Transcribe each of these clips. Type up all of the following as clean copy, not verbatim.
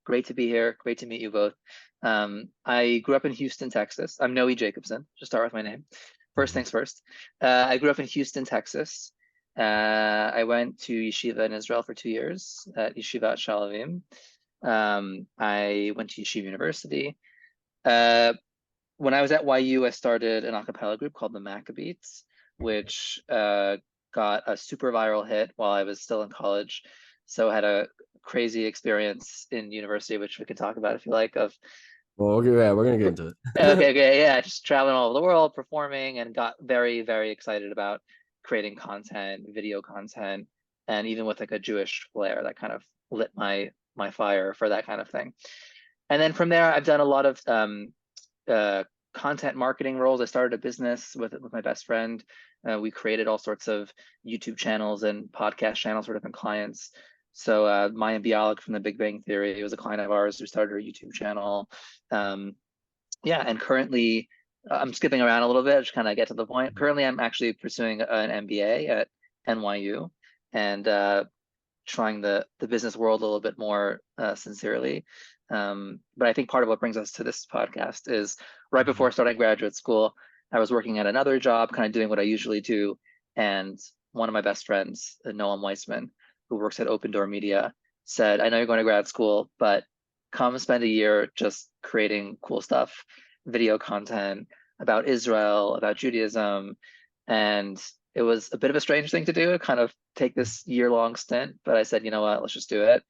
Great to be here. Great to meet you both. I grew up in Houston, Texas. I'm Noe Jacobson. Just start with my name. First Mhm. things first. I grew up in Houston, Texas. I went to Yeshiva in Israel for 2 years at Yeshiva Shalavim. I went to Yeshiva University. Uh, when I was at YU, I started an a cappella group called TheMaccabeats, which got a super viral hit while I was still in college. So I had a crazy experience in university, which we can talk about if you like, of Well, okay, yeah, we're gonna get into okay, it. okay, yeah, just traveling all over the world, performing, and got very, very excited about creating content, video content, and even with like a Jewish flair that kind of lit my fire for that kind of thing. And then from there, I've done a lot of uh, content marketing roles. I started a business with my best friend. We created all sorts of YouTube channels and podcast channels for different clients. So Maya Bialik from The Big Bang Theory was a client of ours who started her YouTube channel. Um, yeah, and currently I'm skipping around a little bit, just kind of get to the point. Currently, I'm actually pursuing an MBA at NYU and trying the business world a little bit more sincerely. But I think part of what brings us to this podcast is right Mhm. before starting graduate school, I was working at another job, kind of doing what I usually do. And one of my best friends, Noam Weissman, who works at Open Door Media, said, I know you're going to grad school, but come spend a year just creating cool stuff, video content about Israel, about Judaism. And it was a bit of a strange thing to do, to kind of take this year-long stint, but I said, you know what, let's just do it.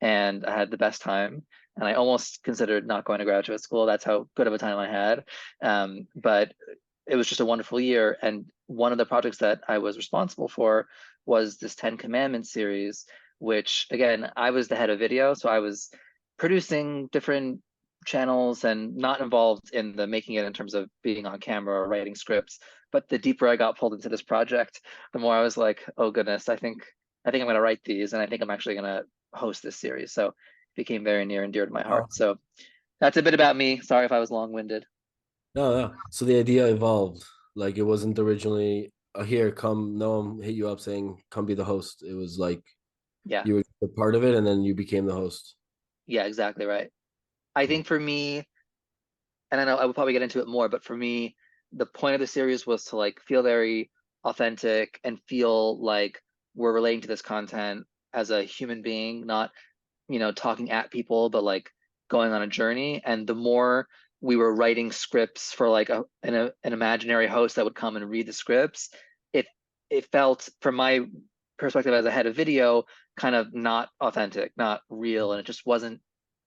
And I had the best time. And I almost considered not going to graduate school. That's how good of a time I had. But it was just a wonderful year. And one of the projects that I was responsible for was this Ten Commandments series, which again, I was the head of video. So I was producing different channels and not involved in the making it in terms of being on camera or writing scripts. But the deeper I got pulled into this project, the more I was like, oh goodness, I think I'm gonna write these and I think I'm actually gonna host this series. So it became very near and dear to my heart. Oh, So that's a bit about me. Sorry if I was long-winded. no, no. So the idea evolved. Like it wasn't originally here, come, Noam hit you up saying, come be the host. It was like Yeah, you were a part of it and then you became the host. yeah, exactly right. I Cool. think for me, and I know I would probably get into it more, but for me, the point of the series was to like feel very authentic and feel like we're relating to this content as a human being, not, talking at people, but like going on a journey. And the more we were writing scripts for like an imaginary host that would come and read the scripts, it it felt, from my perspective as a head of video, kind of not authentic, not real, and it just wasn't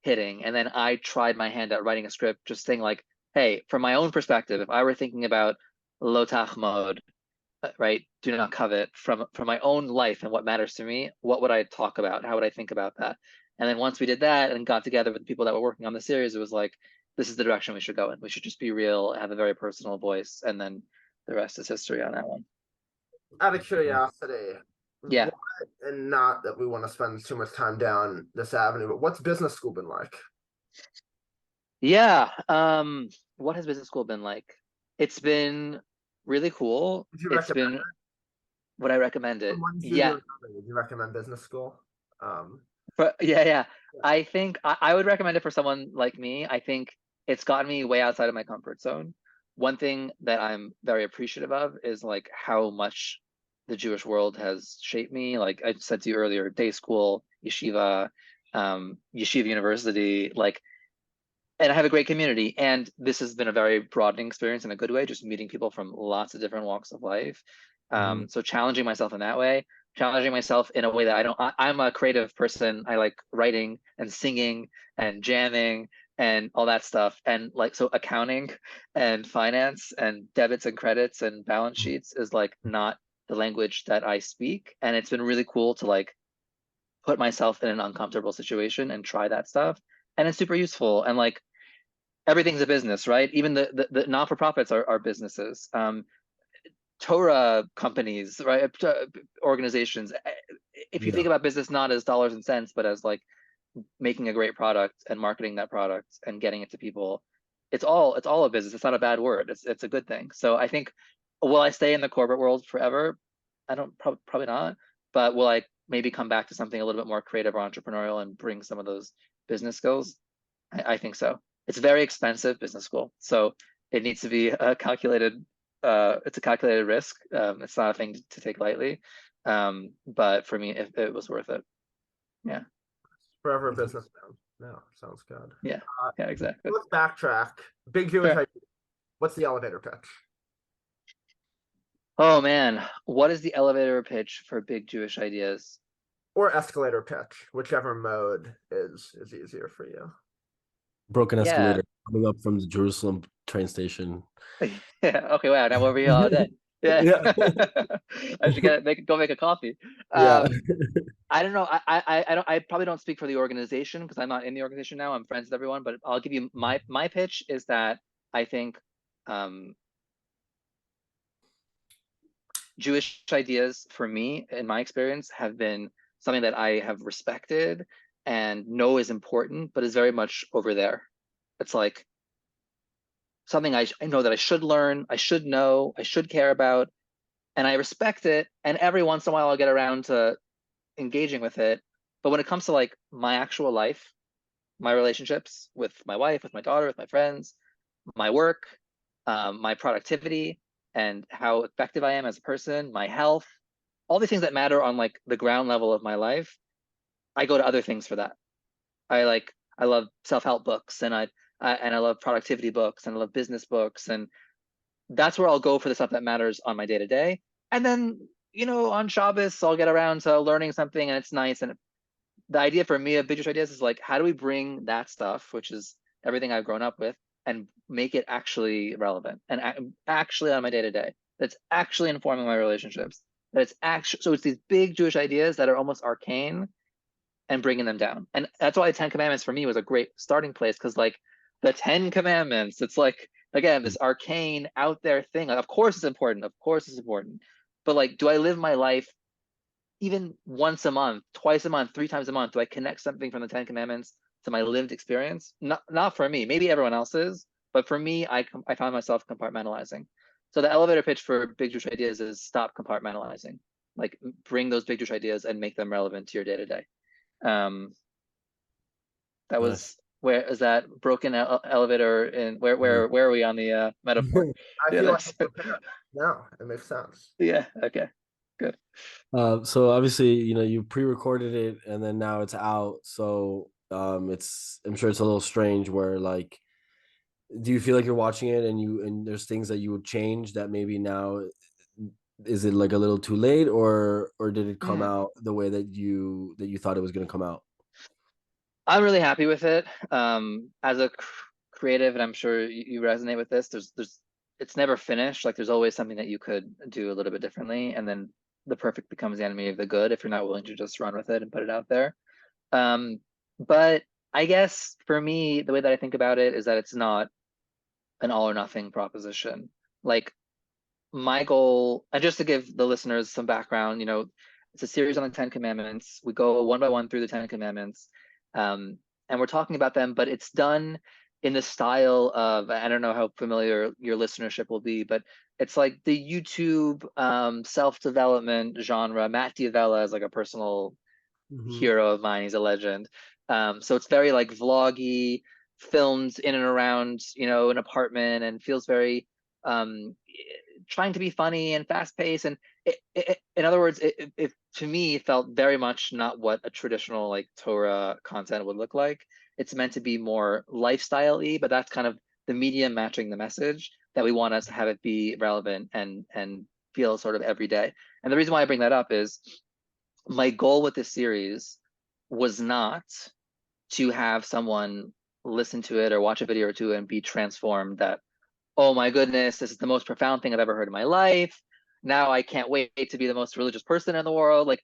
hitting. And then I tried my hand at writing a script, just saying like, hey, from my own perspective, if I were thinking about lotach mode, right, do not covet, from my own life and what matters to me, what would I talk about? How would I think about that? And then once we did that and got together with the people that were working on the series, it was like, this is the direction we should go in. We should just be real, have a very personal voice, and then the rest is history on that one. Out of curiosity, Yeah. what, and not that we want to spend too much time down this avenue, but what's business school been like? Yeah. What has business school been like? It's been really cool. Would you It's recommend been what I recommend from it. one Yeah. studio to another? Would you recommend business school? Um, But yeah, yeah. yeah. I think I would recommend it for someone like me. I think it's gotten me way outside of my comfort zone. One thing that I'm very appreciative of is like how much the Jewish world has shaped me. Like I said to you earlier, day school, yeshiva, Yeshiva University, like, and I have a great community. And this has been a very broadening experience in a good way, just meeting people from lots of different walks of life. Mhm. So challenging myself in that way, challenging myself in a way that I'm a creative person. I like writing and singing and jamming and all that stuff. And like, so accounting and finance and debits and credits and balance sheets is like not the language that I speak. And it's been really cool to like put myself in an uncomfortable situation and try that stuff. And it's super useful. And like, everything's a business, right? Even the non-for-profits are businesses. Torah companies, right? Organizations. If you Yeah. think about business not as dollars and cents, but as like making a great product and marketing that product and getting it to people, it's all a business. It's not a bad word. It's a good thing. So I think, will I stay in the corporate world forever? I don't, probably not. But will I maybe come back to something a little bit more creative or entrepreneurial and bring some of those business skills? I think so. It's very expensive business school, so it needs to be a calculated. It's a calculated risk. It's not a thing to take lightly. But for me, it was worth it. Yeah. Forever a businessman. No, sounds good. Yeah. Yeah. Exactly. Let's backtrack. Big Jewish Sure. idea. What's the elevator pitch? Oh man, what is the elevator pitch for big Jewish ideas? Or escalator pitch, whichever mode is easier for you. Broken Yeah. escalator coming up from the Jerusalem train station. Yeah. Okay. Wow. Now we'll be all day. Yeah. Yeah. I should go make a coffee. Yeah. I don't know. I probably don't speak for the organization because I'm not in the organization now. I'm friends with everyone, but I'll give you my pitch is that I think Jewish ideas for me, in my experience, have been something that I have respected and know is important, but is very much over there. It's like something I know that I should learn, I should know, I should care about, and I respect it. And every once in a while, I'll get around to engaging with it. But when it comes to like my actual life, my relationships with my wife, with my daughter, with my friends, my work, my productivity, and how effective I am as a person, my health, all these things that matter on like the ground level of my life, I go to other things for that. I love self-help books, and I love productivity books, and I love business books, and that's where I'll go for the stuff that matters on my day to day. And then, on Shabbos, I'll get around to learning something, and it's nice. And the idea for me of Big Jewish Ideas is like, how do we bring that stuff, which is everything I've grown up with, and make it actually relevant and actually on my day to day? That's actually informing my relationships. That it's actually, so it's these big Jewish ideas that are almost arcane and bringing them down. And that's why the Ten Commandments for me was a great starting place, because like the Ten Commandments, it's like, again, this arcane out there thing. Like, of course it's important. Of course it's important. But like, do I live my life even once a month, twice a month, 3 times a month? Do I connect something from the Ten Commandments to my lived experience? Not for me. Maybe everyone else is, but for me, I found myself compartmentalizing. So the elevator pitch for Big Jewish Ideas is stop compartmentalizing. Like, bring those Big Jewish ideas and make them relevant to your day to day. That was Nice. where is that broken elevator, and where are we on the metaphor? I feel like I'm prepared. No, it makes sense. Yeah. Okay. Good. So obviously, you pre-recorded it and then now it's out. So I'm sure it's a little strange where like, do you feel like you're watching it and there's things that you would change that maybe now, is it like a little too late, or did it come out the way that you thought it was going to come out? I'm really happy with it. As a creative, and I'm sure you resonate with this, there's it's never finished. Like, there's always something that you could do a little bit differently, and then the perfect becomes the enemy of the good if you're not willing to just run with it and put it out there. But I guess for me, the way that I think about it is that it's not an all or nothing proposition. Like, my goal, and just to give the listeners some background, it's a series on the Ten Commandments. We go one by one through the Ten Commandments, and we're talking about them, but it's done in the style of, I don't know how familiar your listenership will be, but it's like the YouTube self-development genre. Matt D'Avella is like a personal hero of mine. He's a legend. So it's very like vloggy, filmed in and around, an apartment, and feels very trying to be funny and fast paced. And in other words, it to me felt very much not what a traditional like Torah content would look like. It's meant to be more lifestyle-y, but that's kind of the medium matching the message that we want us to have it be relevant and feel sort of every day. And the reason why I bring that up is my goal with this series was not to have someone listen to it or watch a video or two and be transformed that, oh my goodness, this is the most profound thing I've ever heard in my life. Now I can't wait to be the most religious person in the world. Like,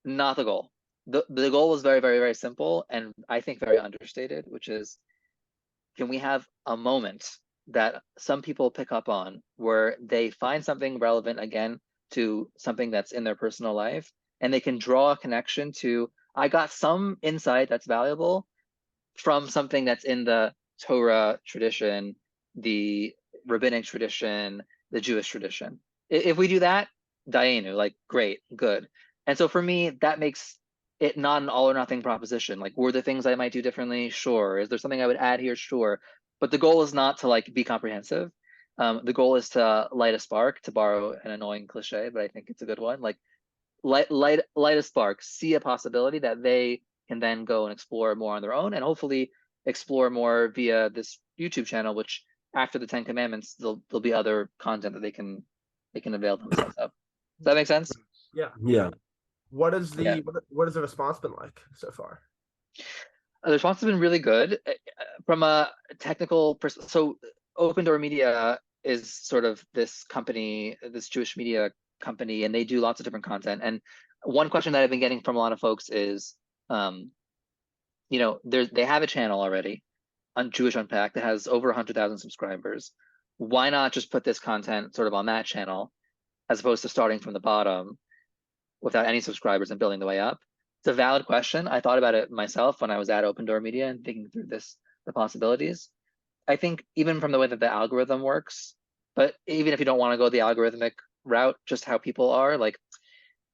not the goal. The goal was very, very, very simple, and I think very understated, which is, can we have a moment that some people pick up on where they find something relevant again to something that's in their personal life, and they can draw a connection to, I got some insight that's valuable from something that's in the Torah tradition, the rabbinic tradition, the Jewish tradition. If we do that, Dayenu, like, great, good. And so for me, that makes it not an all or nothing proposition. Like, were there things I might do differently? Sure. Is there something I would add here? Sure. But the goal is not to like be comprehensive. The goal is to light a spark, to borrow an annoying cliche, but I think it's a good one. Like light a spark, see a possibility that they can then go and explore more on their own, and hopefully explore more via this YouTube channel, which after the 10 Commandments, there'll be other content that they can avail themselves of. Does that make sense? Yeah. Yeah. What is Yeah. what has the response been like so far? The response has been really good from a technical so Open Door Media is sort of this company, this Jewish media company, and they do lots of different content. And one question that I've been getting from a lot of folks is, you know, they have a channel already on Jewish Unpacked that has over 100,000 subscribers. Why not just put this content sort of on that channel as opposed to starting from the bottom without any subscribers and building the way up? It's a valid question. I thought about it myself when I was at Open Door Media and thinking through the possibilities. I think even from the way that the algorithm works, but even if you don't want to go the algorithmic route, just how people are, like,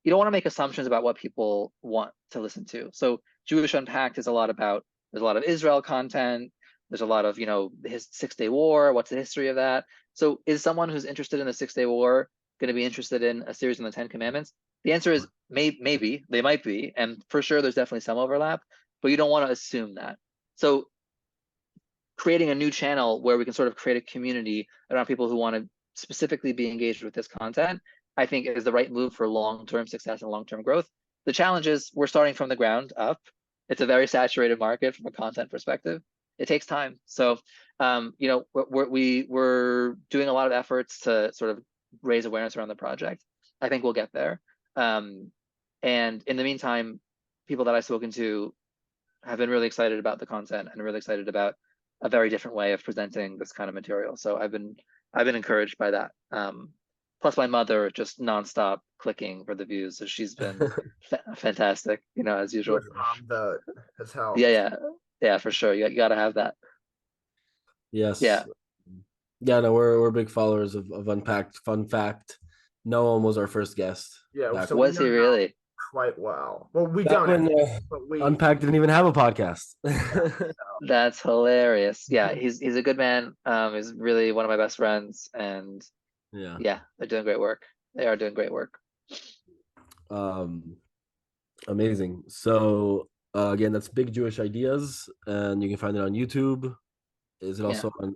you don't want to make assumptions about what people want to listen to. So Jewish Unpacked is a lot about, there's a lot of Israel content. There's a lot of, you know, his 6-Day War. What's the history of that? So is someone who's interested in the 6-Day War going to be interested in a series on the 10 Commandments? The answer is maybe, they might be. And for sure, there's definitely some overlap, but you don't want to assume that. So creating a new channel where we can sort of create a community around people who want to specifically be engaged with this content, I think is the right move for long-term success and long-term growth. The challenge is we're starting from the ground up. It's a very saturated market from a content perspective. It takes time. So, you know, we're doing a lot of efforts to sort of raise awareness around the project. I think we'll get there. And in the meantime, people that I've spoken to have been really excited about the content and really excited about a very different way of presenting this kind of material. So I've been encouraged by that. Plus my mother just nonstop clicking for the views. So she's been fantastic, you know, as usual. Vote has helped. Yeah, for sure. You got to have that. Yes. Yeah. Yeah, no, we're big followers of Unpacked. Fun fact, Noam was our first guest. Yeah, so was he really? Quite well. Well, we Back don't. when Unpacked didn't even have a podcast. That's hilarious. Yeah, he's a good man. He's really one of my best friends, and yeah, they're doing great work. They are doing great work. Amazing. So again, that's Big Jewish Ideas, and you can find it on YouTube. Is it also on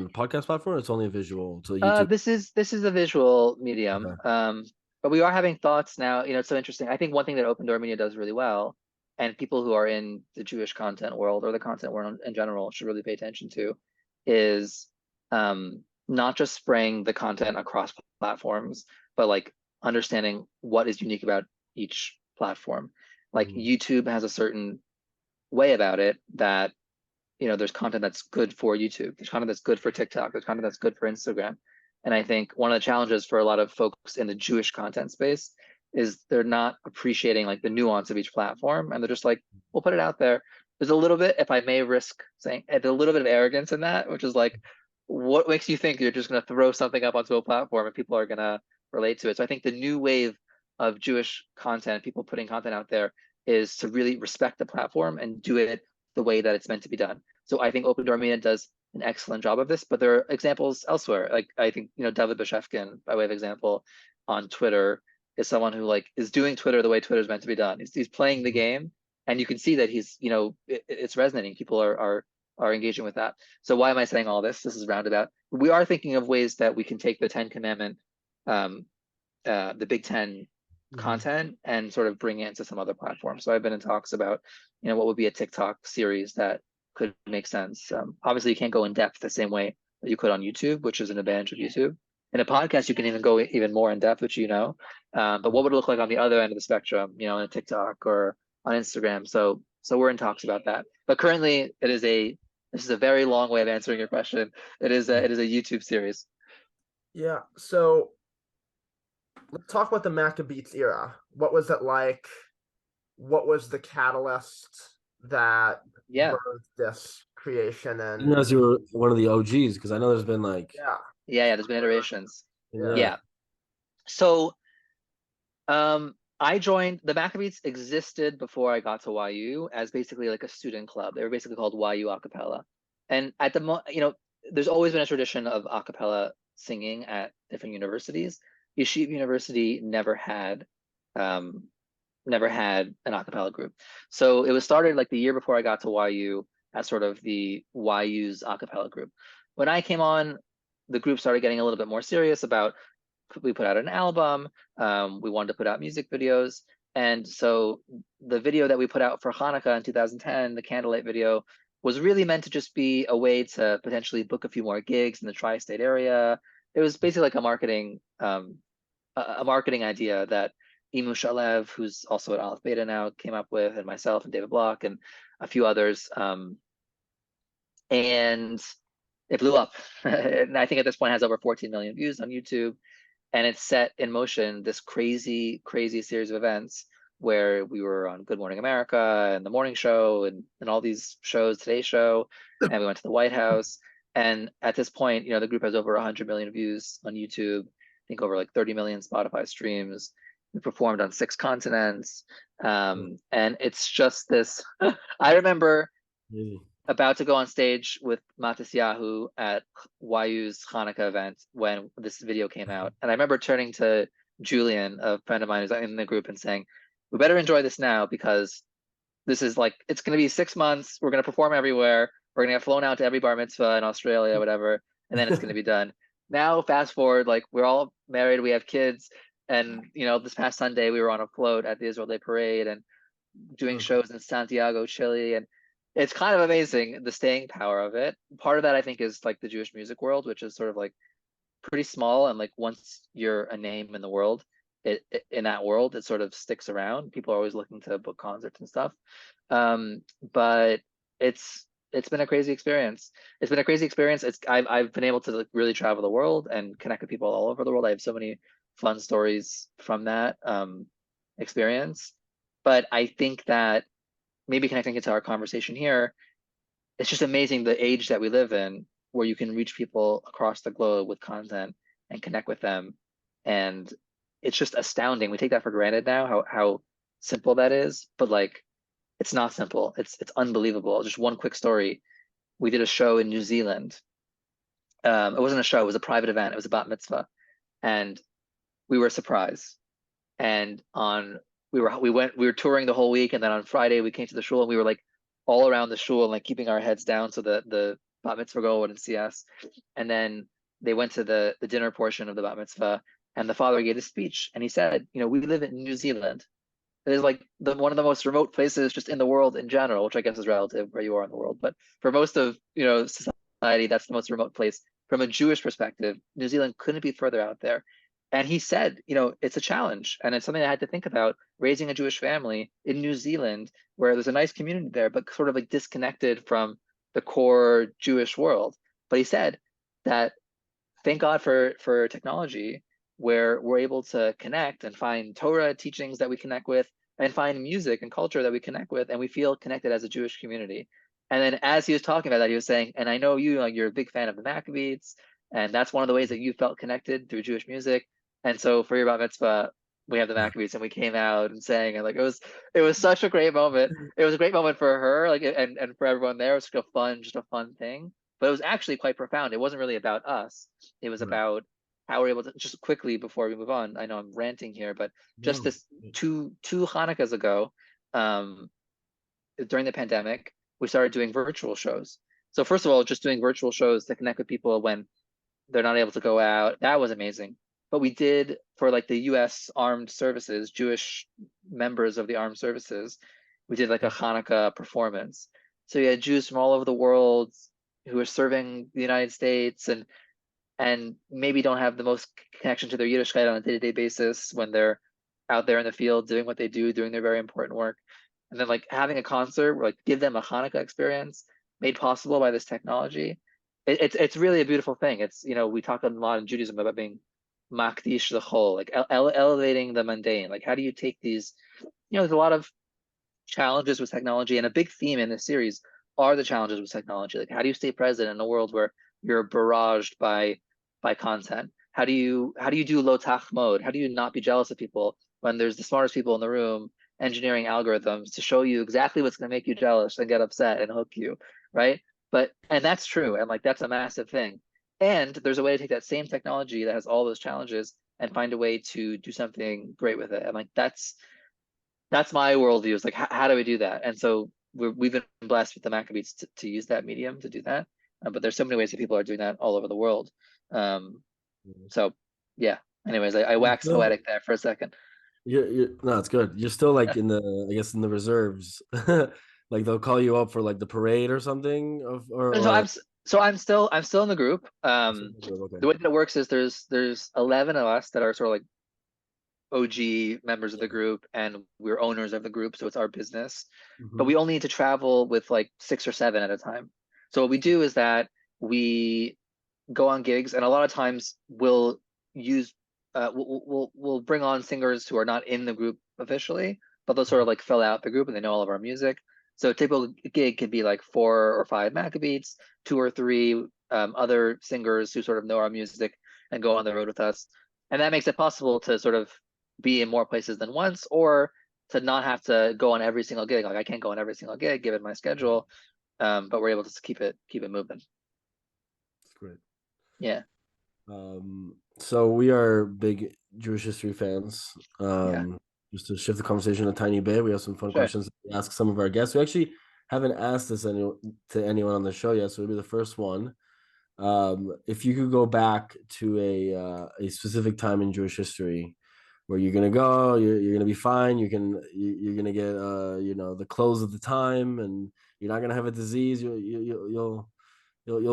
the podcast platform, or it's only a visual to YouTube? This is a visual medium. Okay. But we are having thoughts now. You know, it's so interesting. I think one thing that Open Door Media does really well, and people who are in the Jewish content world or the content world in general should really pay attention to, is not just spraying the content across platforms, but like understanding what is unique about each platform. Like YouTube has a certain way about it that, you know, there's content that's good for YouTube. There's content that's good for TikTok. There's content that's good for Instagram. And I think one of the challenges for a lot of folks in the Jewish content space is they're not appreciating like the nuance of each platform. And they're just like, we'll put it out there. There's a little bit, if I may risk saying, a little bit of arrogance in that, which is like, what makes you think you're just going to throw something up onto a platform and people are going to relate to it? So I think the new wave of Jewish content, people putting content out there, is to really respect the platform and do it the way that it's meant to be done. So I think Open Door Media does an excellent job of this, but there are examples elsewhere. Like I think, you know, David Bashevkin, by way of example, on Twitter is someone who like is doing Twitter the way Twitter is meant to be done. He's playing the game, and you can see that he's, you know, it's resonating. People are engaging with that. So why am I saying all this? This is roundabout. We are thinking of ways that we can take the 10 Commandment, the Big Ten content and sort of bring it into some other platforms. So I've been in talks about, you know, what would be a TikTok series that could make sense. Obviously, you can't go in depth the same way that you could on YouTube, which is an advantage of YouTube. In a podcast, you can even go even more in depth, which you know. But what would it look like on the other end of the spectrum, you know, in a TikTok or on Instagram? So we're in talks about that. But currently, this is a very long way of answering your question. It is a YouTube series. Yeah. So let's talk about the Maccabeats era. What was it like? What was the catalyst that birthed this creation? And you know, as you were one of the OGs, because I know there's been like there's been iterations. Yeah. So I joined the Maccabeats existed before I got to YU as basically like a student club. They were basically called YU a cappella. And at the there's always been a tradition of a cappella singing at different universities. Yeshiva University um, never had an a cappella group. So it was started like the year before I got to YU as sort of the YU's a cappella group. When I came on, the group started getting a little bit more serious about we put out an album. We wanted to put out music videos. And so the video that we put out for Hanukkah in 2010, the Candlelight video, was really meant to just be a way to potentially book a few more gigs in the tri-state area. It was basically like a marketing idea that Imu Shalev, who's also at Aleph Beta now, came up with, and myself and David Block and a few others. And it blew up. And I think at this point it has over 14 million views on YouTube. And it set in motion this crazy, crazy series of events where we were on Good Morning America and The Morning Show and all these shows, Today Show, and we went to the White House. And at this point, the group has over 100 million views on YouTube, I think over like 30 million Spotify streams. We performed on 6 continents. And it's just this, I remember about to go on stage with Matisyahu at YU's Hanukkah event when this video came out. And I remember turning to Julian, a friend of mine who's in the group, and saying, we better enjoy this now because this is like, it's going to be 6 months. We're going to perform everywhere. We're going to get flown out to every bar mitzvah in Australia, whatever. And then it's going to be done. Now, fast forward, like we're all married, we have kids. And, this past Sunday, we were on a float at the Israel Day Parade and doing shows in Santiago, Chile. And it's kind of amazing, the staying power of it. Part of that, I think, is like the Jewish music world, which is sort of like pretty small. And like once you're a name in the world, in that world, it sort of sticks around. People are always looking to book concerts and stuff. But it's been a crazy experience. It's been a crazy experience. I've been able to like really travel the world and connect with people all over the world. I have so many fun stories from that experience. But I think that maybe connecting it to our conversation here, it's just amazing the age that we live in where you can reach people across the globe with content and connect with them. And it's just astounding. We take that for granted now, how simple that is, but like, it's not simple. It's unbelievable. Just one quick story. We did a show in New Zealand. It wasn't a show, it was a private event. It was a bat mitzvah. And we were surprised. And we were touring the whole week, and then on Friday we came to the shul and we were like all around the shul and like keeping our heads down so the bat mitzvah girl wouldn't see us. And then they went to the dinner portion of the bat mitzvah, and the father gave a speech, and he said, we live in New Zealand. It is like one of the most remote places just in the world in general, which I guess is relative where you are in the world. But for most of society, that's the most remote place. From a Jewish perspective, New Zealand couldn't be further out there. And he said, it's a challenge, and it's something I had to think about, raising a Jewish family in New Zealand, where there's a nice community there, but sort of like disconnected from the core Jewish world. But he said that thank God for technology, where we're able to connect and find Torah teachings that we connect with, and find music and culture that we connect with, and we feel connected as a Jewish community. And then as he was talking about that, he was saying, and I know you're a big fan of the Maccabeats, and that's one of the ways that you felt connected through Jewish music. And so for your bat mitzvah, we have the Maccabeats, and we came out and sang, and like it was such a great moment. It was a great moment for her, like and for everyone there. It was just a fun thing. But it was actually quite profound. It wasn't really about us. It was about how we're able to, just quickly before we move on. I know I'm ranting here, but just this two Hanukkahs ago, during the pandemic, we started doing virtual shows. So first of all, just doing virtual shows to connect with people when they're not able to go out. That was amazing. But we did for like the US Armed Services, Jewish members of the Armed Services, we did like a Hanukkah performance. So you had Jews from all over the world who are serving the United States and maybe don't have the most connection to their Yiddishkeit on a day-to-day basis when they're out there in the field doing what they do, doing their very important work. And then like having a concert where like give them a Hanukkah experience made possible by this technology. It's really a beautiful thing. It's, we talk a lot in Judaism about being makdish the whole, like elevating the mundane. Like how do you take these, there's a lot of challenges with technology, and a big theme in this series are the challenges with technology. Like how do you stay present in a world where you're barraged by content? How do you do low tach mode? How do you not be jealous of people when there's the smartest people in the room engineering algorithms to show you exactly what's going to make you jealous and get upset and hook you, right? And that's true, and like that's a massive thing. And there's a way to take that same technology that has all those challenges and find a way to do something great with it. And like that's my worldview, is like how do we do that? And so we've been blessed with the Maccabeats to use that medium to do that. But there's so many ways that people are doing that all over the world. So yeah. Anyways, I waxed poetic there for a second. You're no, it's good. You're still like in the, I guess, in the reserves. Like they'll call you up for like the parade or something of So I'm still in the group. Okay. The way that it works is there's 11 of us that are sort of like OG members of the group, and we're owners of the group, so it's our business. But we only need to travel with like 6 or 7 at a time. So what we do is that we go on gigs, and a lot of times we'll use we'll bring on singers who are not in the group officially, but they'll sort of like fill out the group and they know all of our music. So a typical gig could be like 4 or 5 Maccabeats, 2 or 3 other singers who sort of know our music and go on the road with us. And that makes it possible to sort of be in more places than once, or to not have to go on every single gig. Like I can't go on every single gig given my schedule, but we're able to keep it moving. That's great. Yeah. So we are big Jewish history fans. Yeah. Just to shift the conversation a tiny bit, we have some fun Sure. questions to ask some of our guests. We actually haven't asked this to anyone on the show yet, so it'll be the first one. If you could go back to a specific time in Jewish history where you're gonna go, you're gonna be fine. You're gonna get the clothes of the time, and you're not gonna have a disease. You'll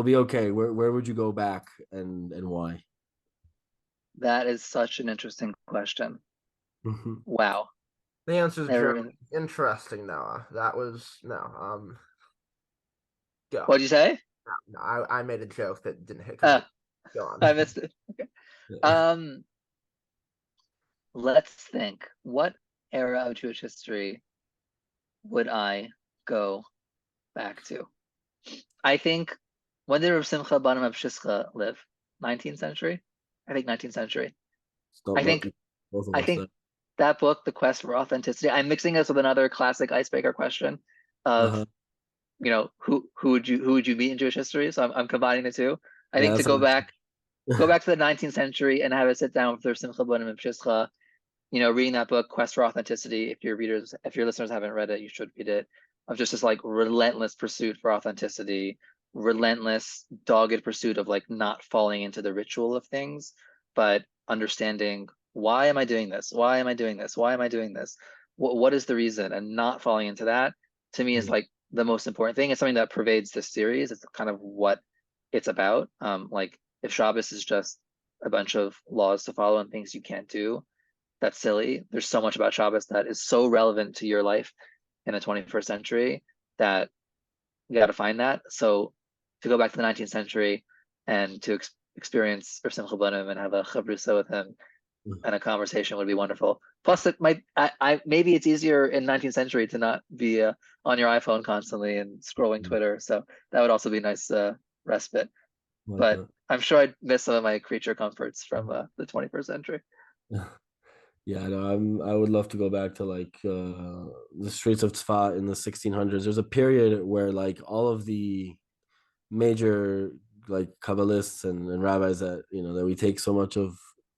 be okay. Where would you go back, and why? That is such an interesting question. Wow. The answer is Never Germany. Interesting, Noah. That was no. Go. What'd you say? No, I made a joke that didn't hit. Go on. I missed it. Okay. Let's think. What era of Jewish history would I go back to? I think, when did Rav Simcha Bar Rav Shischa live? 19th century? I think 19th century. I think that book, The Quest for Authenticity, I'm mixing this with another classic icebreaker question of who would you meet in Jewish history? So I'm combining the two. I think to go back to the 19th century and have a sit down with Rav Simcha Bar Rav Shischa, reading that book, Quest for Authenticity. If your listeners haven't read it, you should read it. Of just this like relentless pursuit for authenticity, relentless, dogged pursuit of like not falling into the ritual of things, but understanding, why am I doing this? Why am I doing this? Why am I doing this? What is the reason? And not falling into that, to me, is like the most important thing. It's something that pervades this series. It's kind of what it's about. Like if Shabbos is just a bunch of laws to follow and things you can't do, that's silly. There's so much about Shabbos that is so relevant to your life in the 21st century that you got to find that. So to go back to the 19th century and to experience Rav Simcha Bar and have a chavrusa with him and a conversation would be wonderful. Plus, it might maybe it's easier in 19th century to not be on your iPhone constantly and scrolling Twitter. So that would also be a nice respite. But I'm sure I'd miss some of my creature comforts from the 21st century. Yeah, no, I would love to go back to like the streets of Tzfat in the 1600s. There's a period where like all of the major like Kabbalists and rabbis that that we take so much of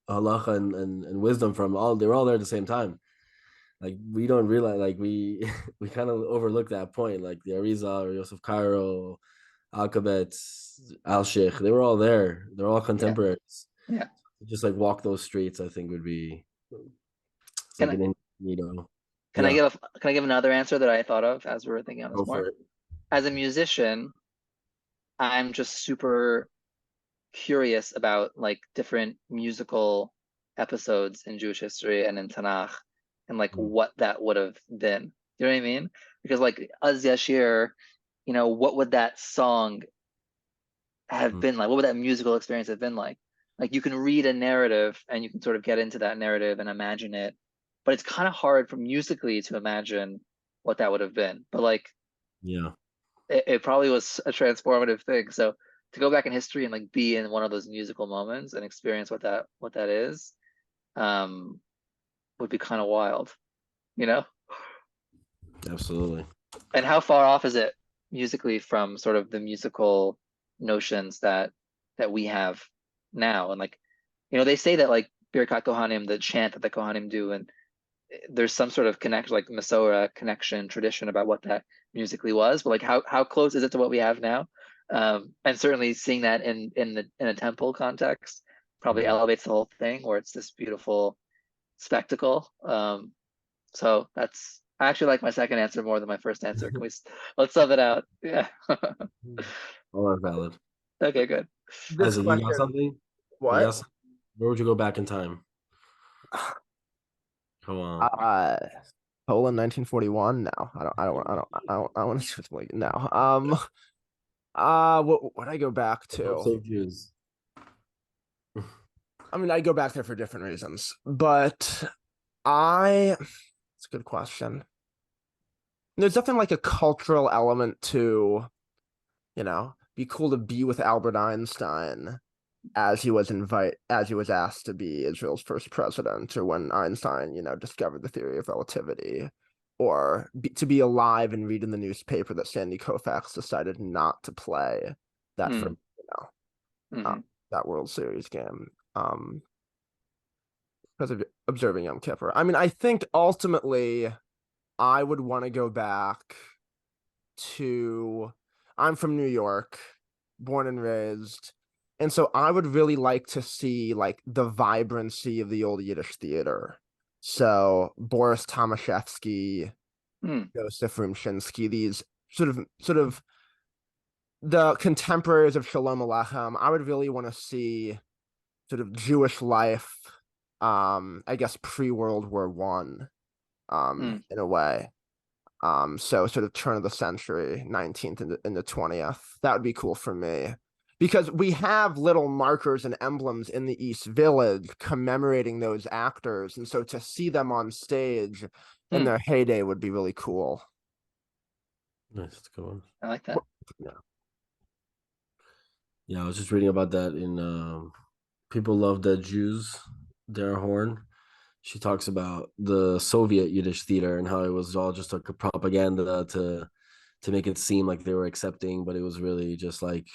halacha and wisdom from, they were all there at the same time. Like we don't realize, like we kind of overlook that point. Like the Arizal or Yosef Cairo, Alkabetz, Al Sheikh, they were all there. They're all contemporaries. Yeah. Just like walk those streets, I think would be. Can I give another answer that I thought of as we were thinking on this more? As a musician, I'm just super curious about like different musical episodes in Jewish history and in Tanakh, and like what that would have been. You know what I mean? Because like Az Yashir, what would that song have been like? What would that musical experience have been like? Like you can read a narrative and you can sort of get into that narrative and imagine it, but it's kind of hard for musically to imagine what that would have been. But like, yeah, it probably was a transformative thing. So to go back in history and like be in one of those musical moments and experience what that is, would be kind of wild, you know? Absolutely. And how far off is it musically from sort of the musical notions that we have now? And like, they say that like Birkat Kohanim, the chant that the Kohanim do, and there's some sort of connection, like Masorah connection, tradition about what that musically was. But like, how close is it to what we have now? And certainly seeing that in a temple context probably elevates the whole thing, where it's this beautiful spectacle. So I actually like my second answer more than my first answer. Let's sub it out? Yeah. All are valid. Okay, good. This Isaac, you got question, something? You what? got some- Where would you go back in time? Come on. Poland 1941. No, I don't want to like no. What would I go back Don't to? save Jews. I mean, I go back there for different reasons, but it's a good question. There's definitely like a cultural element to, be cool to be with Albert Einstein as he was asked to be Israel's first president, or when Einstein, discovered the theory of relativity, or to be alive and read in the newspaper that Sandy Koufax decided not to play that for that World Series game because of observing Yom Kippur. I mean, I think ultimately I would want to go back to. I'm from New York, born and raised. And so I would really like to see like the vibrancy of the old Yiddish theater. So Boris Tomaszewski, Joseph Rumshinsky, these sort of the contemporaries of Shalom Aleichem. I would really want to see sort of Jewish life, I guess pre-World War One, in a way. So sort of turn of the century, 19th and the 20th. That would be cool for me. Because we have little markers and emblems in the East Village commemorating those actors. And so to see them on stage in their heyday would be really cool. Nice. That's a good one. I like that. Yeah, I was just reading about that in People Love Dead Jews, Dara Horn. She talks about the Soviet Yiddish theater and how it was all just like a propaganda to make it seem like they were accepting, but it was really just like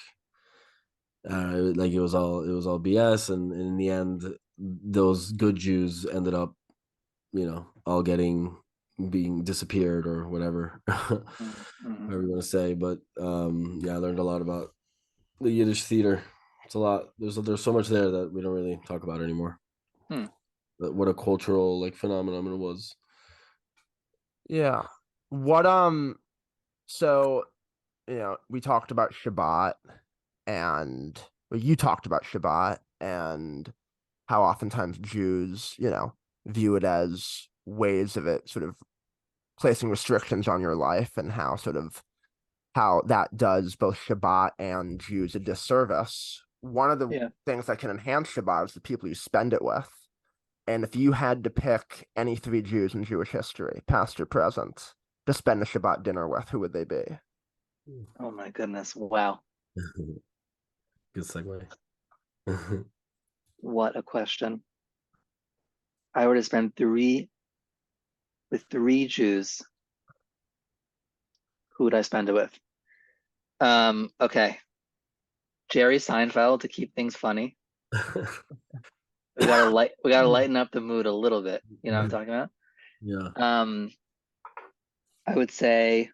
it was all BS, and in the end, those good Jews ended up, all being disappeared or whatever, however you want to say. But I learned a lot about the Yiddish theater. It's a lot. There's so much there that we don't really talk about anymore. But what a cultural like phenomenon it was. Yeah. What so we talked about Shabbat, and you talked about Shabbat and how oftentimes Jews, view it as ways of it sort of placing restrictions on your life, and how that does both Shabbat and Jews a disservice. One of the things that can enhance Shabbat is the people you spend it with. And if you had to pick any three Jews in Jewish history, past or present, to spend a Shabbat dinner with, who would they be? Oh my goodness. Wow. Good segue. What a question. I were to spend with three Jews, who would I spend it with? Okay. Jerry Seinfeld, to keep things funny. We gotta lighten up the mood a little bit. You know what I'm talking about? Yeah. I would say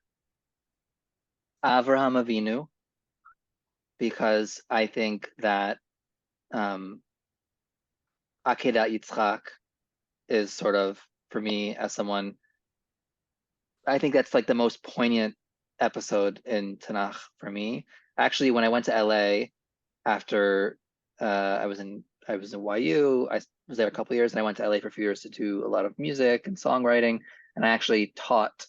Avraham Avinu, because I think that Akedat Yitzchak is sort of, for me as someone, I think that's like the most poignant episode in Tanakh for me. Actually, when I went to LA after I was in YU, I was there a couple of years, and I went to LA for a few years to do a lot of music and songwriting, and I actually taught.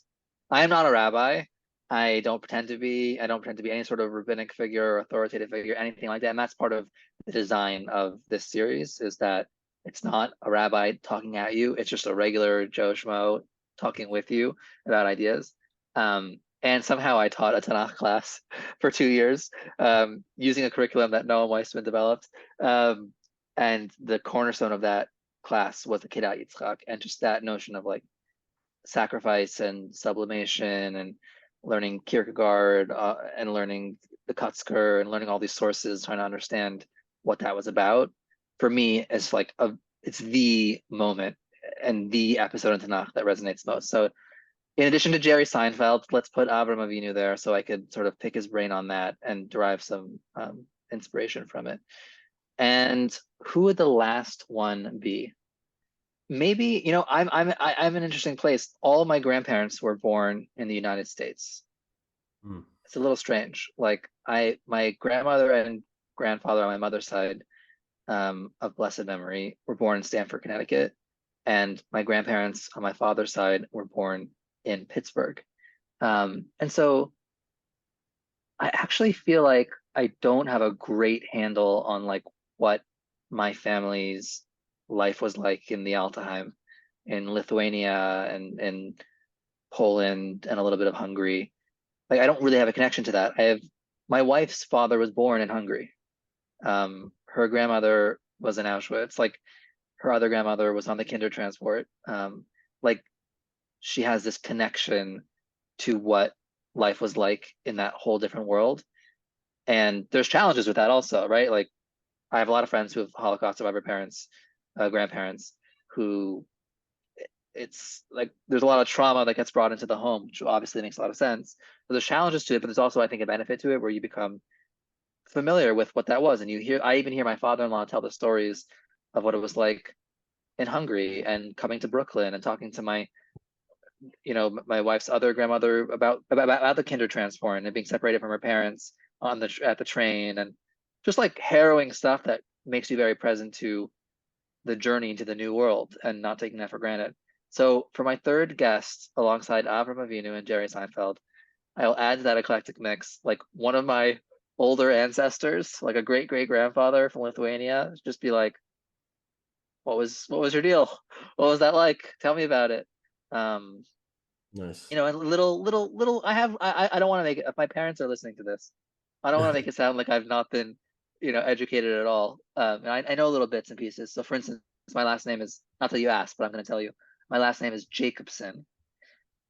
I am not a rabbi. I don't pretend to be. I don't pretend to be any sort of rabbinic figure or authoritative figure, anything like that. And that's part of the design of this series, is that it's not a rabbi talking at you. It's just a regular Joe Schmo talking with you about ideas. And somehow I taught a Tanakh class for 2 years, using a curriculum that Noam Weissman developed. And the cornerstone of that class was the Kedat Yitzchak, and just that notion of like sacrifice and sublimation and learning Kierkegaard and learning the Kutzker and learning all these sources, trying to understand what that was about. For me, it's like it's the moment and the episode in Tanakh that resonates most. So in addition to Jerry Seinfeld, let's put Avram Avinu there so I could sort of pick his brain on that and derive some inspiration from it. And who would the last one be? Maybe, I'm an interesting place. All of my grandparents were born in the United States. It's a little strange. Like my grandmother and grandfather on my mother's side, of blessed memory, were born in Stamford, Connecticut, and my grandparents on my father's side were born in Pittsburgh. And so I actually feel like I don't have a great handle on like what my family's life was like in the Altaheim, in Lithuania and in Poland and a little bit of Hungary. Like I don't really have a connection to that. My wife's father was born in Hungary. Her grandmother was in Auschwitz. Like her other grandmother was on the Kindertransport. Like she has this connection to what life was like in that whole different world. And there's challenges with that also, right? Like I have a lot of friends who have Holocaust survivor parents, grandparents, who it's like there's a lot of trauma that gets brought into the home, which obviously makes a lot of sense. But there's challenges to it, but there's also, I think, a benefit to it where you become familiar with what that was. And I even hear my father-in-law tell the stories of what it was like in Hungary and coming to Brooklyn and talking to my wife's other grandmother about the Kindertransport and being separated from her parents at the train, and just like harrowing stuff that makes you very present to the journey into the new world and not taking that for granted. So for my third guest, alongside Avram Avinu and Jerry Seinfeld, I'll add to that eclectic mix like one of my older ancestors, like a great great grandfather from Lithuania. Just be like, what was your deal? What was that like? Tell me about it. Nice. And little. I don't want to make it. If my parents are listening to this, I don't want to make it sound like I've not been, educated at all. And I know little bits and pieces. So for instance, my last name is, not that you asked, but I'm going to tell you. My last name is Jacobson,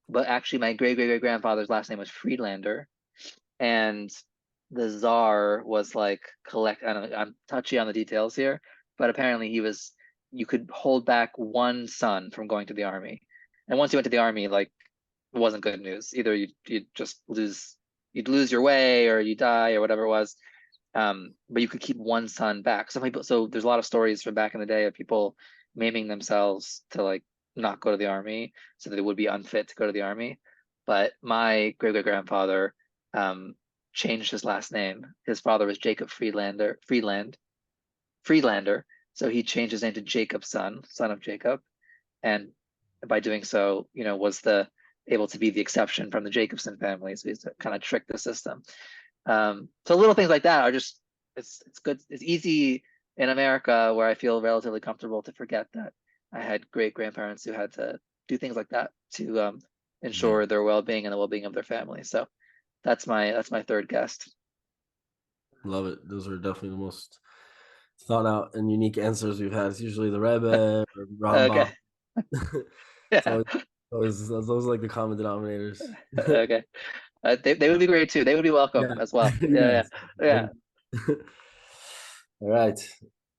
but actually my great great great grandfather's last name was Friedlander, and the czar was like I don't know, I'm touchy on the details here, but apparently you could hold back one son from going to the army, and once you went to the army, like it wasn't good news. Either you'd just you'd lose your way, or you die, or whatever it was. But you could keep one son back. Some people, so there's a lot of stories from back in the day of people maiming themselves to like not go to the army so that they would be unfit to go to the army. But my great great grandfather changed his last name. His father was Jacob Friedlander, so he changed his name to Jacobson, son of Jacob, and by doing so, was able to be the exception from the Jacobson family. So he's kind of tricked the system. So little things like that are just, it's good. It's easy in America, where I feel relatively comfortable, to forget that I had great grandparents who had to do things like that to ensure their well-being and the well-being of their family. So that's my third guest. Love it. Those are definitely the most thought out and unique answers we've had. It's usually the Rebbe or Rambam. Okay. Yeah. Those are like the common denominators. Okay. They would be great too. They would be welcome as well. Yeah. All right.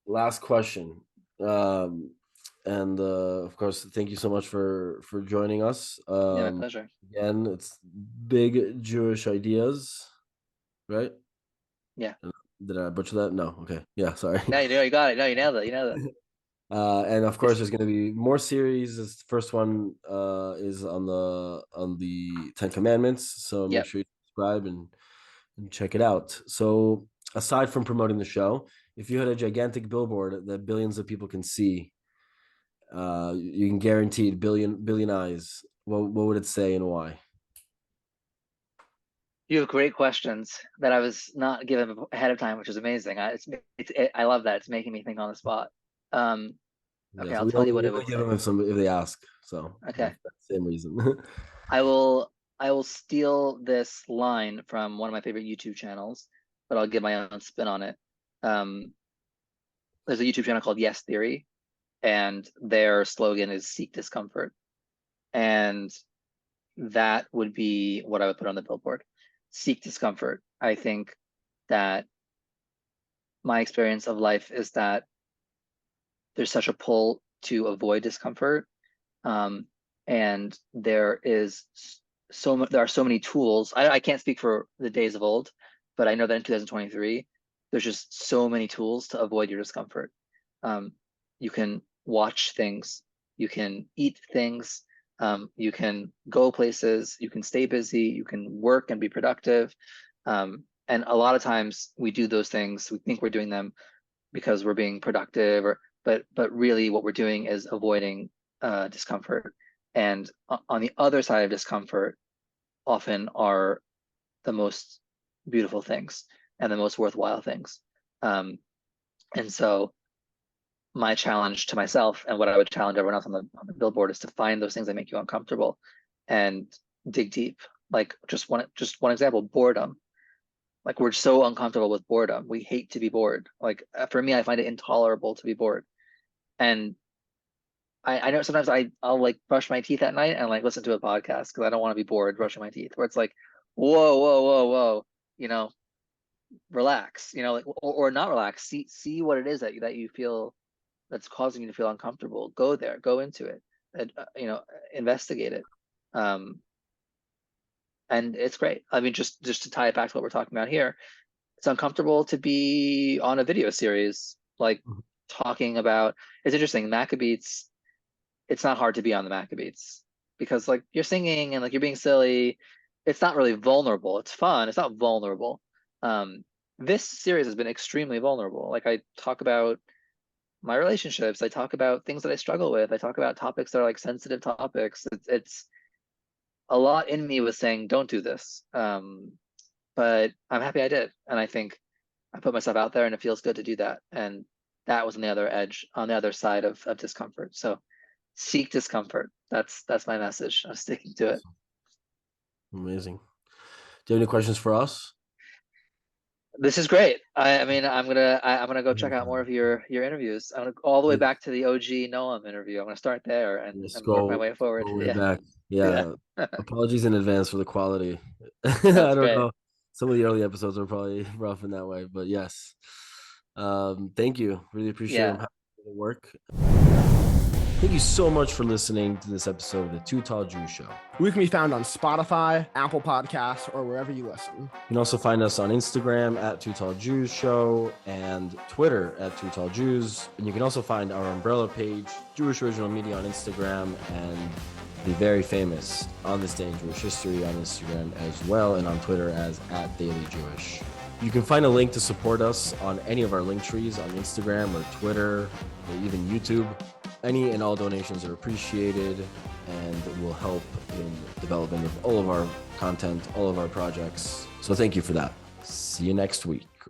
Last question. And of course, thank you so much for joining us. Yeah, my pleasure. Again, it's big Jewish ideas, right? Yeah. Did I butcher that? No. Okay. Yeah. Sorry. No, you got it. No, you nailed it. You nailed it. And of course, there's going to be more series. This first one is on the Ten Commandments. So make sure you subscribe and check it out. So aside from promoting the show, if you had a gigantic billboard that billions of people can see, you can guaranteed billion eyes. What would it say and why? You have great questions that I was not given ahead of time, which is amazing. I love that. It's making me think on the spot. Okay, I'll tell you what it would give say. them if they ask. So okay, same reason. I will steal this line from one of my favorite YouTube channels, but I'll give my own spin on it. There's a YouTube channel called Yes Theory, and their slogan is "Seek discomfort," and that would be what I would put on the billboard. Seek discomfort. I think that my experience of life is that there's such a pull to avoid discomfort, and there are so many tools. I can't speak for the days of old, but I know that in 2023 there's just so many tools to avoid your discomfort. You can watch things, you can eat things, you can go places, you can stay busy, you can work and be productive, and a lot of times we do those things, we think we're doing them because we're being productive, but really what we're doing is avoiding discomfort. And on the other side of discomfort often are the most beautiful things and the most worthwhile things. And so my challenge to myself, and what I would challenge everyone else on the billboard, is to find those things that make you uncomfortable and dig deep. Like just one example, boredom. Like, we're so uncomfortable with boredom. We hate to be bored. Like, for me, I find it intolerable to be bored. And I know sometimes I'll like brush my teeth at night and like listen to a podcast because I don't want to be bored brushing my teeth, where it's like, whoa, you know, relax, you know, like, or not relax. See what it is that you feel that's causing you to feel uncomfortable. Go there, go into it, and you know, investigate it. And it's great. I mean, just to tie it back to what we're talking about here, it's uncomfortable to be on a video series, like talking about. It's interesting. Maccabeats. It's not hard to be on the Maccabeats because like you're singing and like you're being silly. It's not really vulnerable. It's fun. It's not vulnerable. This series has been extremely vulnerable. Like, I talk about my relationships. I talk about things that I struggle with. I talk about topics that are like sensitive topics. It's a lot in me was saying, don't do this. But I'm happy I did. And I think I put myself out there and it feels good to do that. And that was on the other edge, on the other side of discomfort. So seek discomfort. That's my message. I'm sticking to it. Amazing. Do you have any questions for us? This is great. I mean, I'm gonna go check out more of your interviews. I'm gonna go all the way back to the OG Noam interview. I'm gonna start there and work my way forward. Go way Yeah. back. Yeah. Apologies in advance for the quality. I That's don't great. know. Some of the early episodes are probably rough in that way, but yes. Thank you. Really appreciate it. I'm happy to work. Thank you so much for listening to this episode of the Too Tall Jew Show. We can be found on Spotify, Apple Podcasts, or wherever you listen. You can also find us on Instagram at Too Tall Jews Show and Twitter at Too Tall Jews. And you can also find our umbrella page, Jewish Original Media, on Instagram, and the very famous On This Day in Jewish History on Instagram as well, and on Twitter as @DailyJewish. You can find a link to support us on any of our link trees on Instagram or Twitter or even YouTube. Any and all donations are appreciated and will help in development of all of our content, all of our projects. So thank you for that. See you next week.